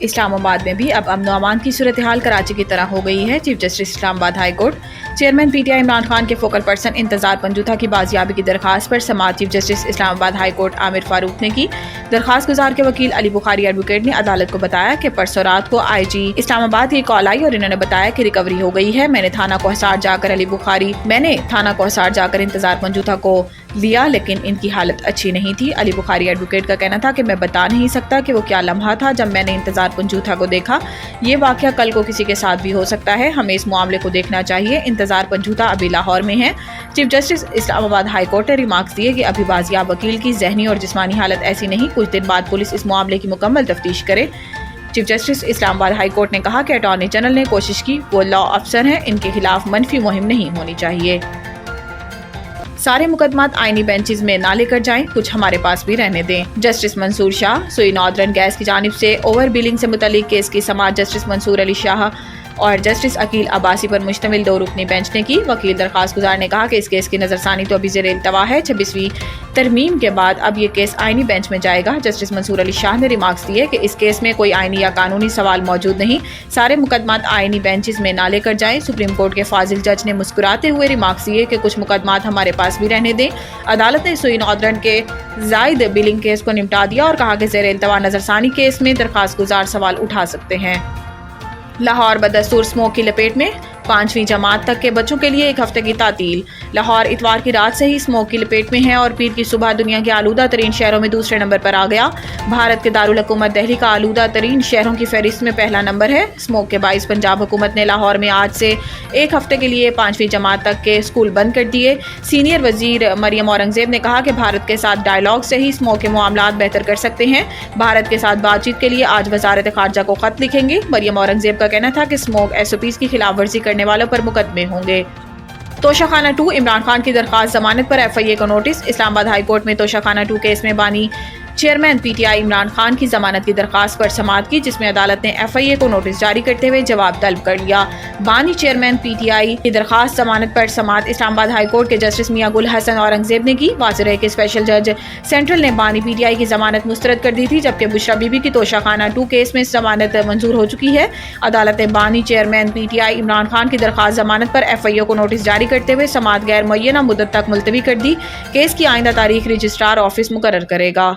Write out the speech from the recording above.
इस्लामाबाद में भी अब अमन व अमान की सूरत हाल कराची की तरह हो गई है। Chief justice Islamabad high court chairman PTI Imran Khan के फोकल पर्सन इंतजार पंजूथा की बाजियाबी की दरखास्त पर समाअत chief justice Islamabad high court Aamir Farooq ने की। दरखास्त गुजार के वकील अली बुखारी एडवोकेट ने अदालत को बताया कि परसों रात को IG इस्लामाबाद की कॉल आई और इन्होंने बताया कि रिकवरी हो गई है। मैंने थाना कोहसार जाकर इंतजार पंजूथा को लिया, लेकिन इनकी हालत अच्छी नहीं थी। अली बुखारी एडवोकेट का कहना था कि मैं बता नहीं सकता कि वो क्या लम्हा था जब मैंने इंतजार पंजूथा को देखा। ये वाकया कल को किसी के साथ भी हो सकता है, हमें इस मामले को देखना चाहिए। इंतजार पंजूथा अभी लाहौर में है। Chief justice Islamabad high court ने रिमार्क्स दिए कि अभी बाजियाब वकील की जहनी और जिस्मानी हालत ऐसी नहीं, कुछ दिन बाद पुलिस इस मामले की मुकम्मल तफ्तीश करे। Chief justice Islamabad high court ने कहा कि अटॉर्नी जनरल ने कोशिश की, वो लॉ अफसर हैं, इनके खिलाफ मनफी मुहिम नहीं होनी चाहिए। सारे मुकदमात आईनी बेंचेस में ना लेकर जाएं, कुछ हमारे पास भी रहने दें। जस्टिस मंसूर शाह सुई नॉर्दर्न गैस की जानिब से ओवर बिलिंग से मुतल्लिक केस की समाअत जस्टिस मंसूर अली शाह और जस्टिस अकील अब्बासी पर मुश्तमिल 2 रुकनी बेंच ने की। वकील दरखास्त गुजार ने कहा कि इस केस की नजरसानी तो अभी ज़ेर इल्तवा है। 26वीं तरमीम के बाद अब ये केस आईनी बेंच में जाएगा। जस्टिस मंसूर अली शाह ने रिमार्क्स दिए कि इस केस में कोई आईनी या कानूनी सवाल मौजूद नहीं, सारे मुकदमात आईनी बेंचेस में ना लेकर जाएं। सुप्रीम कोर्ट के फाजिल जज ने मुस्कुराते हुए रिमार्क्स दिए कि कुछ मुकदमात हमारे पास भी रहने दें। अदालत ने सुई नॉर्दर्न के जायद बिलिंग केस को निपटा दिया और कहा कि ज़ेर इल्तवा नजरसानी केस में दरखास्त गुजार सवाल उठा सकते हैं। लाहौर बदस्तूर स्मोक की लपेट में, 5वीं जमात तक के बच्चों के लिए 1 हफ्ते की तातील। लाहौर इतवार की रात से ही स्मोक की लपेट में है और पीर की सुबह दुनिया के आलूदा तरीन शहरों में दूसरे नंबर पर आ गया। भारत के दारुल हुकूमत दिल्ली का आलूदा तरीन शहरों की फहरिस्त में पहला नंबर है। स्मोक के बाइस पंजाब हुकूमत ने लाहौर में आज से 1 हफ्ते के लिए 5वीं जमात तक के स्कूल बंद कर दिए। सीनियर वजीर मरियम औरंगजेब ने कहा कि भारत के साथ डायलॉग से ही स्मोक के मामलात बेहतर कर सकते हैं। भारत के साथ बातचीत के लिए आज वजारत खारजा को खत लिखेंगे। मरियम औरंगजेब का कहना था कि स्मोक SOPs की खिलाफ वर्जी करने वालों पर मुकदमे होंगे। तोशाखाना 2 इमरान खान की दरखास्त जमानत पर FIA को नोटिस। इस्लामाबाद हाई कोर्ट में तोशाखाना 2 केस में बानी चेयरमैन PTI इमरान खान की जमानत की दरखास्त पर समाअत की, जिसमें अदालत ने FIA को नोटिस जारी करते हुए जवाब तलब कर लिया। बानी चेयरमैन PTI की दरखास्त जमानत पर समाअत इस्लामाबाद हाई कोर्ट के जस्टिस मियां गुल हसन औरंगजेब ने की। वाज़ेह है कि स्पेशल जज सेंट्रल ने बानी PTI की जमानत मुस्तरद कर दी थी, जबकि बुशरा बीबी की तोशाखाना 2 केस में जमानत मंजूर हो चुकी है। अदालत ने बानी चेयरमैन PTI इमरान खान की दरखास्त जमानत पर FIA को नोटिस जारी करते हुए समाअत गैर मुअय्यना मुद्दत तक मुलतवी कर दी। केस की आइंदा तारीख रजिस्ट्रार ऑफिस मुकर्रर करेगा।